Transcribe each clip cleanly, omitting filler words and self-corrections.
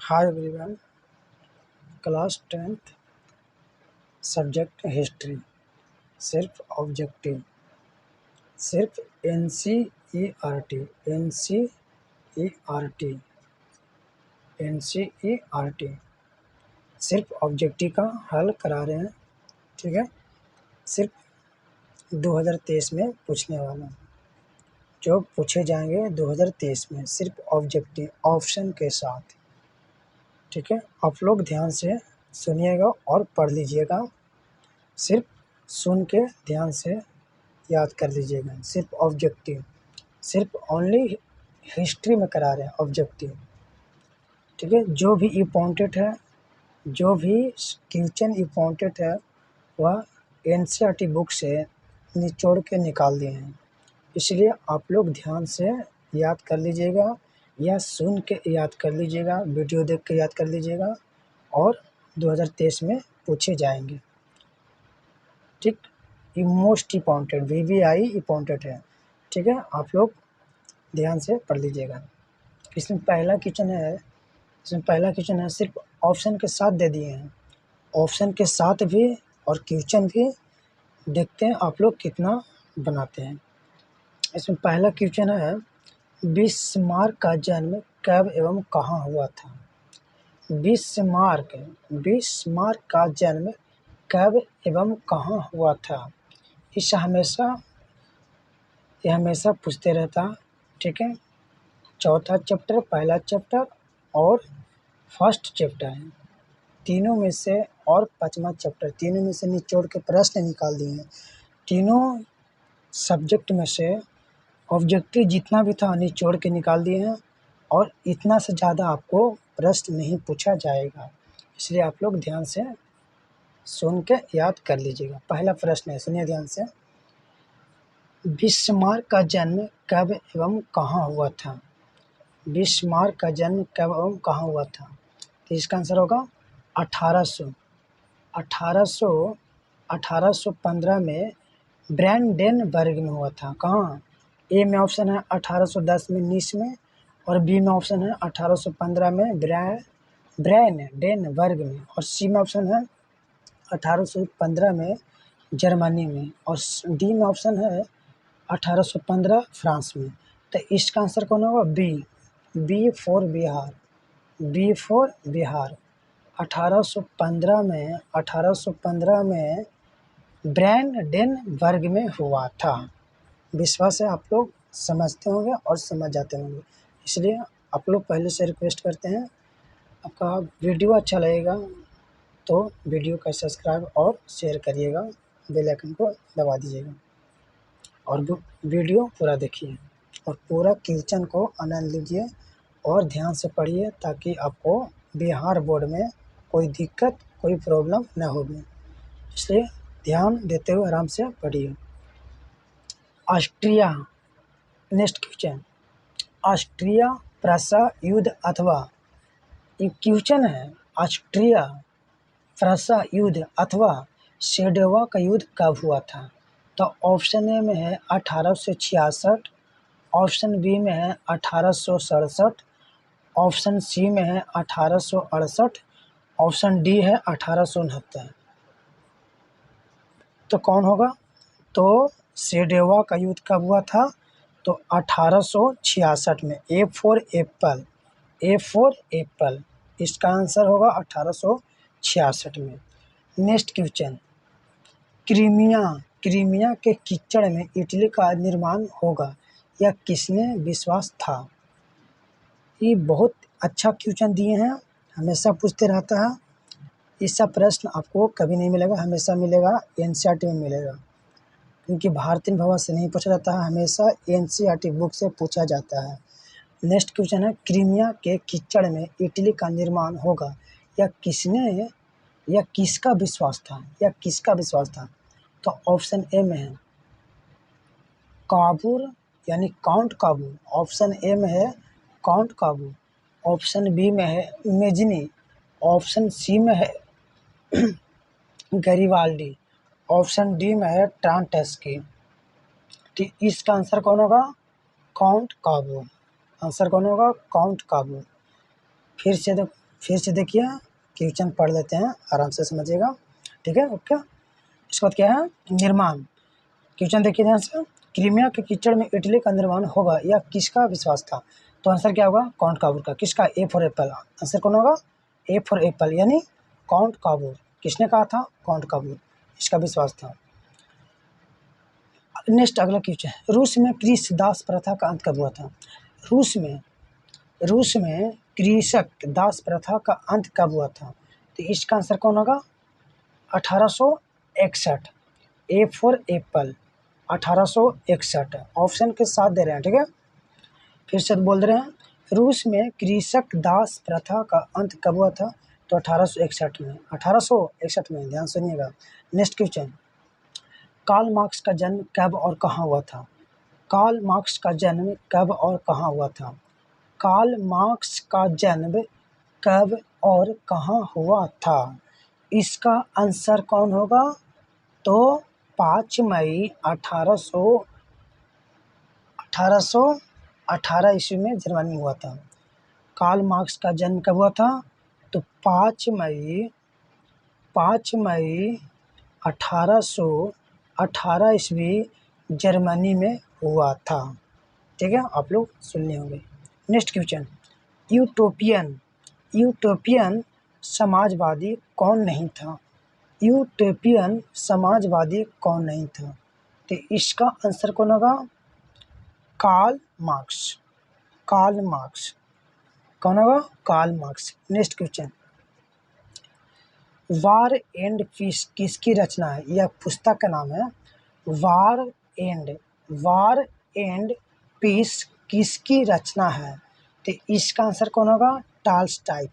Hi everyone, class 10th subject history. सिर्फ objective, सिर्फ NCERT सिर्फ ऑब्जेक्टिव का हल करा रहे हैं। ठीक है, सिर्फ 2023 में पूछने वाला, जो पूछे जाएंगे 2023 में सिर्फ ऑब्जेक्टिव ऑप्शन के साथ। ठीक है, आप लोग ध्यान से सुनिएगा और पढ़ लीजिएगा। सिर्फ सुन के ध्यान से याद कर लीजिएगा। सिर्फ ऑब्जेक्टिव, सिर्फ ओनली हिस्ट्री में करा रहे हैं ऑब्जेक्टिव। ठीक है, जो भी इम्पोर्टेंट है, जो भी क्वेश्चन इम्पोर्टेंट है, वह एनसीईआरटी बुक से निचोड़ के निकाल दिए हैं। इसलिए आप लोग ध्यान से याद कर लीजिएगा या सुन के याद कर लीजिएगा, वीडियो देख के याद कर लीजिएगा और 2023 में पूछे जाएंगे। ठीक, ये मोस्ट इम्पॉर्टेंट VVI इम्पॉर्टेंट है। ठीक है, आप लोग ध्यान से पढ़ लीजिएगा। इसमें पहला क्वेश्चन है, सिर्फ ऑप्शन के साथ दे दिए हैं। ऑप्शन के साथ भी और क्वेश्चन भी देखते हैं आप लोग कितना बनाते हैं। इसमें पहला क्वेश्चन है, बिस्मार्क का जन्म कब एवं कहाँ हुआ था? बिस्मार्क का जन्म कब एवं कहाँ हुआ था? इसे हमेशा पूछते रहता। ठीक है, चौथा चैप्टर, पहला चैप्टर और फर्स्ट चैप्टर है तीनों में से, और पांचवा चैप्टर, तीनों में से निचोड़ के प्रश्न निकाल दिए हैं। तीनों सब्जेक्ट में से ऑब्जेक्टिव जितना भी था निचोड़ के निकाल दिए हैं, और इतना से ज़्यादा आपको प्रश्न नहीं पूछा जाएगा। इसलिए आप लोग ध्यान से सुन के याद कर लीजिएगा। पहला प्रश्न है, सुनिए ध्यान से। बिस्मार्क का जन्म कब एवं कहाँ हुआ था? बिस्मार्क का जन्म कब एवं कहाँ हुआ था? तो इसका आंसर होगा 1815 में ब्रैंडेनबर्ग में हुआ था। कहाँ? ए में ऑप्शन है 1810 में नीस में, और बी में ऑप्शन है 1815 में ब्रैंडेनबर्ग में, और सी में ऑप्शन है 1815 में जर्मनी में, और डी में ऑप्शन है 1815 फ्रांस में। तो इसका आंसर कौन होगा? B for Bihar. 1815 में ब्रैंडेनबर्ग में हुआ था। विश्वास है आप लोग समझते होंगे और समझ जाते होंगे। इसलिए आप लोग पहले से रिक्वेस्ट करते हैं, आपका वीडियो अच्छा लगेगा तो वीडियो का सब्सक्राइब और शेयर करिएगा, बेल आइकन को दबा दीजिएगा और वीडियो पूरा देखिए और पूरा क्वेश्चन को आनंद लीजिए और ध्यान से पढ़िए, ताकि आपको बिहार बोर्ड में कोई दिक्कत, कोई प्रॉब्लम न होगी। इसलिए ध्यान देते हुए आराम से पढ़िए। ऑस्ट्रिया, नेक्स्ट क्वेश्चन, ऑस्ट्रिया प्रसा युद्ध अथवा, ये क्वेश्चन है, ऑस्ट्रिया प्रसा युद्ध अथवा सेडोवा का युद्ध कब हुआ था? तो ऑप्शन ए में है 1866, ऑप्शन बी में है 1867, ऑप्शन सी में है 1868, ऑप्शन डी है 1869। तो कौन होगा? तो सेडोवा का युद्ध कब हुआ था? तो 1866 में। ए फॉर एप्पल, इसका आंसर होगा 1866 में। नेक्स्ट क्वेश्चन, क्रीमिया के कीचड़ में इटली का निर्माण होगा, यह किसने विश्वास था? ये बहुत अच्छा क्वेश्चन दिए हैं, हमेशा पूछते रहता है। इसका प्रश्न आपको कभी नहीं मिलेगा, हमेशा मिलेगा एनसीईआरटी में मिलेगा, क्योंकि भारतीय भवन से नहीं पूछा जाता है, हमेशा एनसीईआरटी बुक से पूछा जाता है। नेक्स्ट क्वेश्चन है, क्रीमिया के कीचड़ में इटली का निर्माण होगा, यह किसका विश्वास था? तो ऑप्शन ए में है काबूल, यानी काउंट काबू। ऑप्शन ए में है काउंट काबू, ऑप्शन बी में है इमेजिनी, ऑप्शन सी में है गरीवाल्डी, ऑप्शन डी में है ट्रांटेस्की। ठीक, इसका आंसर कौन होगा? काउंट काबू। आंसर कौन होगा? काउंट काबू। फिर से देखो, फिर से देखिए क्वेश्चन पढ़ लेते हैं, आराम से समझिएगा, ठीक है। ओके, इसके बाद क्या है, निर्माण। क्वेश्चन देखिए ध्यान से, क्रीमिया के कीचड़ में इटली का निर्माण होगा, यह किसका विश्वास था? तो आंसर क्या होगा, काउंट काबूर का। किसका? A for Apple. आंसर कौन होगा? ए फॉर एप्पल, यानी काउंट काबूर। किसने कहा था? काउंट काबूर, इसका विश्वास था। नेक्स्ट अगला क्वेश्चन, रूस में कृषि दास प्रथा का अंत कब हुआ था? रूस में कृषक दास प्रथा का अंत कब हुआ था? तो इसका आंसर कौन होगा? 1861। ए फॉर एप्पल, 1861 ऑप्शन के साथ दे रहे हैं, ठीक है। फिर से बोल रहे हैं, रूस में कृषक दास प्रथा का अंत कब हुआ था? तो 1861 में, 1861 में, ध्यान सुनिएगा। नेक्स्ट क्वेश्चन, कार्ल मार्क्स का जन्म कब और कहाँ हुआ था? कार्ल मार्क्स का जन्म कब और कहाँ हुआ था? कार्ल मार्क्स का जन्म कब और कहाँ हुआ था? इसका आंसर कौन होगा? तो 5 मई 1818 ईस्वी में जर्मनी में हुआ था। कार्ल मार्क्स का जन्म कब हुआ था? तो 5 मई 1818 ईस्वी जर्मनी में हुआ था, ठीक है। आप लोग सुन लिए होंगे। नेक्स्ट क्वेश्चन, यूटोपियन समाजवादी कौन नहीं था? यूटोपियन समाजवादी कौन नहीं था? तो इसका आंसर कौन होगा? Karl Marx. कौन होगा? Karl Marx. Next question, war and peace किसकी रचना है? यह पुस्तक का नाम है। वार एंड पीस किसकी रचना है? तो इसका आंसर कौन होगा? टॉल्स्टॉय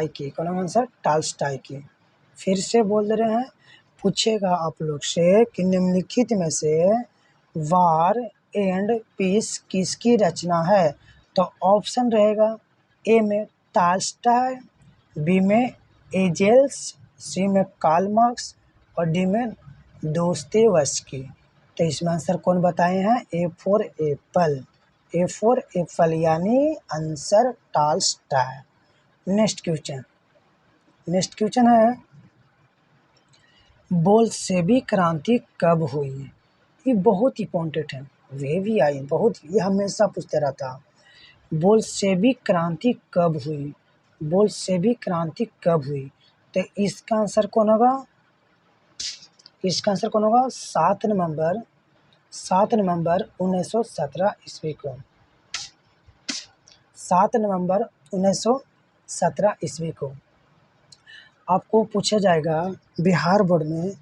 की। कौन होगा आंसर? टॉल्स्टॉय की। फिर से बोल रहे हैं, पूछेगा आप लोग से कि निम्नलिखित में से वार एंड पीस किसकी रचना है? तो ऑप्शन रहेगा, ए में टॉल्स्टॉय, बी में एंजेल्स, सी में कार्ल मार्क्स और डी में दोस्तोयेव्स्की। तो इसमें आंसर कौन बताए हैं? ए फॉर एप्पल, यानी आंसर टॉल्स्टॉय। नेक्स्ट क्वेश्चन है, बोल्शेविक क्रांति कब हुई? ये बहुत इंपॉर्टेंट है, वे भी आई बहुत, ये हमेशा पूछते रहता। बोल्शेविक क्रांति कब हुई? तो इसका आंसर कौन होगा? 7 नवंबर 1917 ईस्वी को। 7 नवंबर 1917 ईस्वी को आपको पूछा जाएगा बिहार बोर्ड में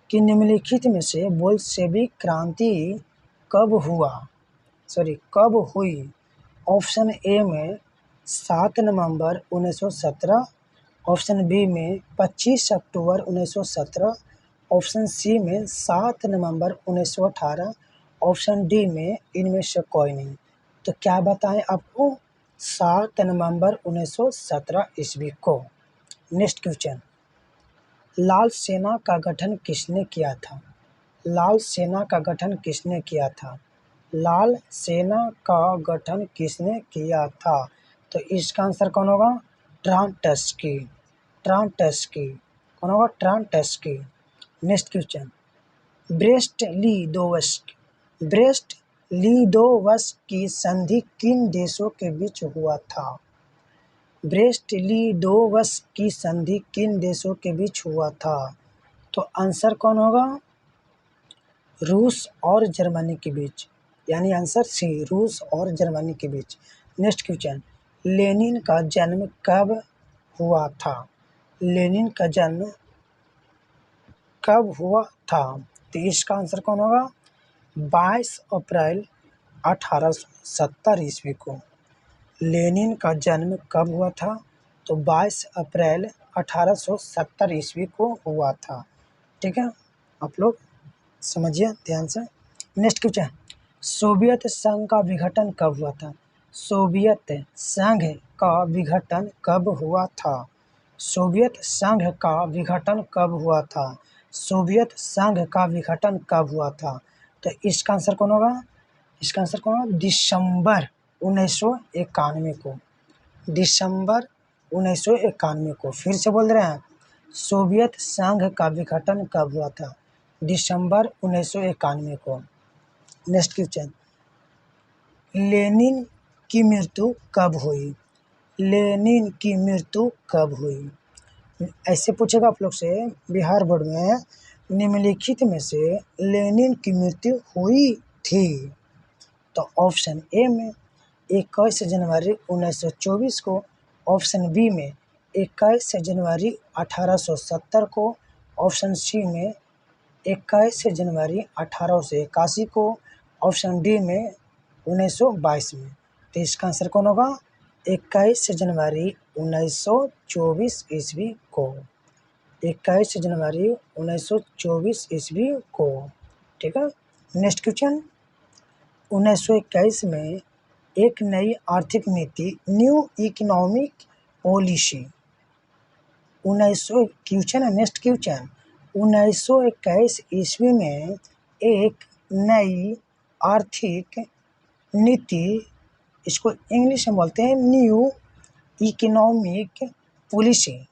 कि निम्नलिखित में से बोल्शेविक क्रांति कब हुई? ऑप्शन ए में 7 नवंबर 1917, ऑप्शन बी में 25 अक्टूबर 1917, ऑप्शन सी में 7 नवंबर 1918, ऑप्शन डी में इनमें से कोई नहीं। तो क्या बताएं आपको? 7 नवंबर 1917 ईस्वी को। नेक्स्ट क्वेश्चन, लाल सेना का गठन किसने किया था? लाल सेना का गठन किसने किया था? तो इसका आंसर कौन होगा? ट्रांटस्की। कौन होगा? ट्रांटस्की। नेक्स्ट क्वेश्चन, ब्रेस्ट लीदोवस्क की संधि किन देशों के बीच हुआ था? ब्रेस्ट लीदोवस्क की संधि किन देशों के बीच हुआ था? तो आंसर कौन होगा? रूस और जर्मनी के बीच, यानी आंसर सी, रूस और जर्मनी के बीच। नेक्स्ट क्वेश्चन, लेनिन का जन्म कब हुआ था? तो इसका आंसर कौन होगा? 22 अप्रैल 1870 ईस्वी को। लेनिन का जन्म कब हुआ था? तो 22 अप्रैल 1870 ईस्वी को हुआ था, ठीक है। आप लोग समझिए ध्यान से। नेक्स्ट क्वेश्चन, सोवियत संघ का विघटन कब हुआ था? सोवियत संघ का विघटन कब हुआ था? तो इसका आंसर कौन होगा? दिसंबर 1991 को। दिसंबर 1991 को। फिर से बोल रहे हैं, सोवियत संघ का विघटन कब हुआ था? दिसंबर 1991 को। नेक्स्ट क्वेश्चन, लेनिन की मृत्यु कब हुई? लेनिन की मृत्यु कब हुई? ऐसे पूछेगा आप लोग से बिहार बोर्ड में, निम्नलिखित में से लेनिन की मृत्यु हुई थी? तो ऑप्शन ए में 21 जनवरी 1924 को, ऑप्शन बी में 21 जनवरी 1870 को, ऑप्शन सी में 21 जनवरी 1881 को, ऑप्शन डी में 1922 में। तो इसका आंसर कौन होगा? 21 जनवरी 1924 ईस्वी को। 21 जनवरी 1924 ईस्वी को। ठीक है। नेक्स्ट क्वेश्चन, 1921 में एक नई आर्थिक नीति, न्यू इकोनॉमिक पॉलिसी। 1921 ईस्वी में एक नई आर्थिक नीति, इसको इंग्लिश में बोलते हैं न्यू इकोनॉमिक पॉलिसी।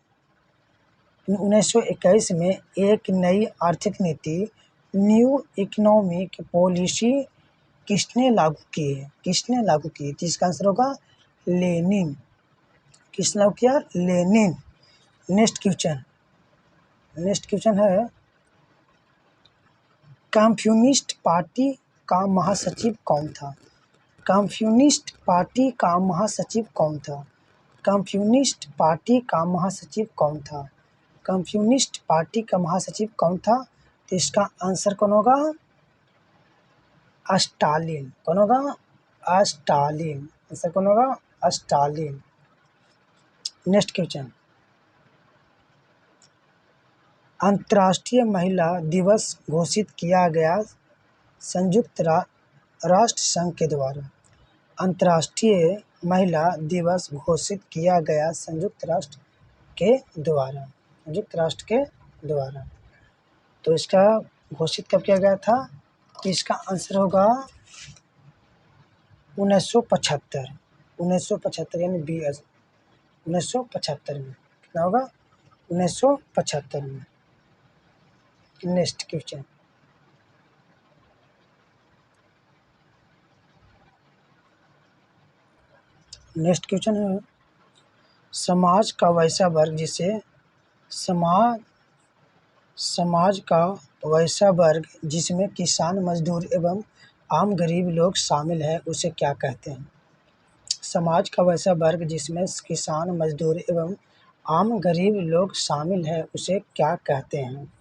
1921 में एक नई आर्थिक नीति, न्यू इकोनॉमिक पॉलिसी किसने लागू की है? किसने लागू की? तो इसका आंसर होगा लेनिन। किसने लागू किया? लेनिन। नेक्स्ट क्वेश्चन है, कम्युनिस्ट पार्टी का महासचिव कौन था? कम्युनिस्ट पार्टी का महासचिव कौन था? कम्युनिस्ट पार्टी का महासचिव कौन था? कम्युनिस्ट पार्टी का महासचिव कौन था? तो इसका आंसर कौन होगा? स्टालिन। कौन होगा? स्टालिन। आंसर कौन होगा? स्टालिन। नेक्स्ट क्वेश्चन, अंतर्राष्ट्रीय महिला दिवस घोषित किया गया संयुक्त राष्ट्र संघ के द्वारा। अंतर्राष्ट्रीय महिला दिवस घोषित किया गया संयुक्त राष्ट्र के द्वारा। संयुक्त राष्ट्र के द्वारा। तो इसका घोषित कब किया गया था? तो इसका आंसर होगा 1975। 1975 यानी 1975 में। कितना होगा? 1975 में। नेक्स्ट क्वेश्चन, है, समाज का वैसा वर्ग जिसे समाज का वैसा वर्ग जिसमें किसान, मजदूर एवं आम गरीब लोग शामिल है, उसे क्या कहते हैं? समाज का वैसा वर्ग जिसमें किसान, मजदूर एवं आम गरीब लोग शामिल है, उसे क्या कहते हैं?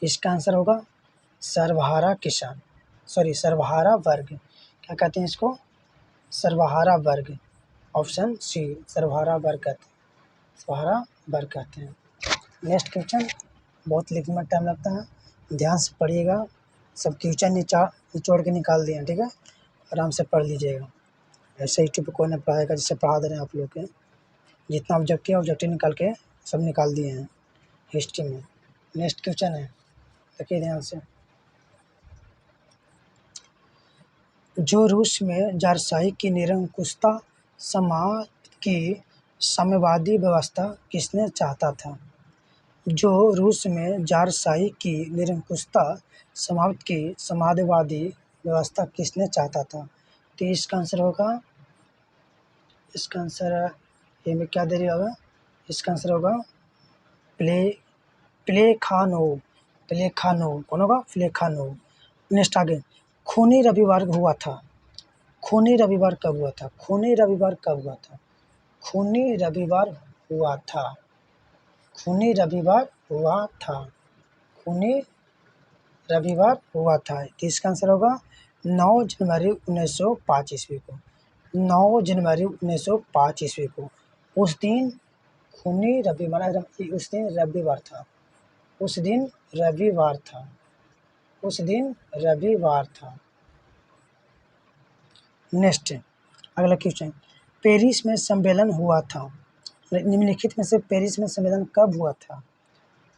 इसका आंसर होगा सर्वहारा वर्ग। क्या कहते हैं इसको? सर्वहारा वर्ग। ऑप्शन सी, सर्वहारा वर्ग कहते हैं। नेक्स्ट क्वेश्चन, बहुत लिखने में टाइम लगता है, ध्यान से पढ़िएगा। सब क्वेश्चन निचोड़ के निकाल दिए, ठीक है। आराम से पढ़ लीजिएगा। ऐसे यूट्यूब पर कोई नहीं पढ़ाएगा, जिससे पढ़ा दे रहे हैं आप लोग के। जितना ऑब्जेक्टिव निकाल के सब निकाल दिए हैं हिस्ट्री में। नेक्स्ट क्वेश्चन है, देखिए ध्यान से, जो रूस में जारशाही की निरंकुशता समाप्त की साम्यवादी व्यवस्था किसने चाहता था? जो रूस में जारशाही की निरंकुशता समाप्त की साम्यवादी व्यवस्था किसने चाहता था? तो इसका आंसर होगा, इसका आंसर ये में क्या दे रही होगा? इसका आंसर होगा प्लेखानोव। कौन होगा? प्लेखानोव। नेक्स्ट आगे, खूनी रविवार हुआ था। खूनी रविवार कब हुआ था? खूनी रविवार कब हुआ था? खूनी रविवार हुआ था। खूनी रविवार हुआ था। खूनी रविवार हुआ था। तो इसका आंसर होगा 9 जनवरी 1905 ईस्वी को। 9 जनवरी 1905 ईस्वी को। उस दिन खूनी रविवार, उस दिन रविवार था। उस दिन रविवार था। उस दिन रविवार था। नेक्स्ट, अगला क्वेश्चन, पेरिस में सम्मेलन हुआ था। निम्नलिखित में से पेरिस में सम्मेलन कब हुआ था?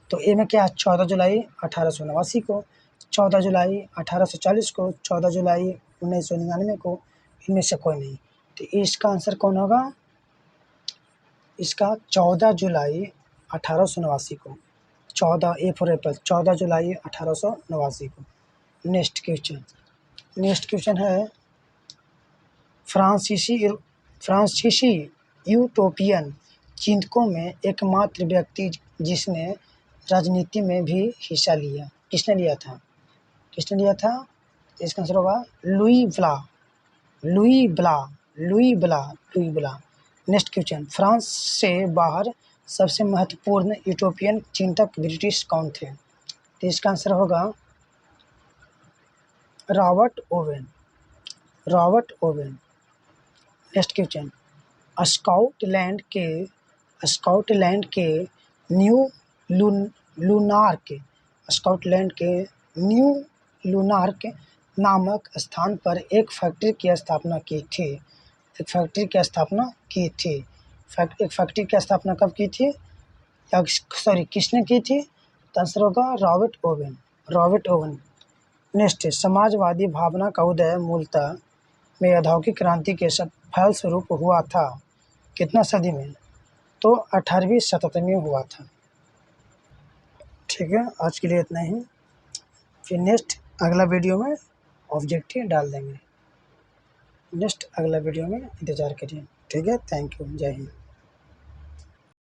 तो ए में क्या? 14 जुलाई 1889 को, 14 जुलाई 1840 को, 14 जुलाई 1999 को। इनमें से कोई नहीं। तो इसका आंसर कौन होगा? इसका 14 जुलाई 1889 को, 14 फॉर एप्पल, 14 जुलाई 1889 को। नेक्स्ट क्वेश्चन है, फ्रांसीसी यूटोपियन चिंतकों में एकमात्र व्यक्ति जिसने राजनीति में भी हिस्सा लिया, किसने लिया था? इसका आंसर होगा लुई ब्ला। नेक्स्ट क्वेश्चन, फ्रांस से बाहर सबसे महत्वपूर्ण यूटोपियन चिंतक ब्रिटिश कौन थे? तो इसका आंसर होगा Robert Owen. Next question, Scotland के न्यू लूनार्क नामक स्थान पर एक फैक्ट्री की स्थापना की थी। एक फैक्ट्री की स्थापना कब की थी? किसने की थी? तो आंसर होगा रॉबर्ट ओवेन। नेक्स्ट, समाजवादी भावना का उदय मूलतः में औद्योगिक क्रांति के फलस्वरूप हुआ था। कितना सदी में? तो 18वीं शताब्दी में हुआ था। ठीक है, आज के लिए इतना ही। फिर नेक्स्ट अगला वीडियो में ऑब्जेक्टिव डाल देंगे। नेक्स्ट अगला वीडियो में इंतज़ार करिए। ठीक है, थैंक यू, जय हिंद।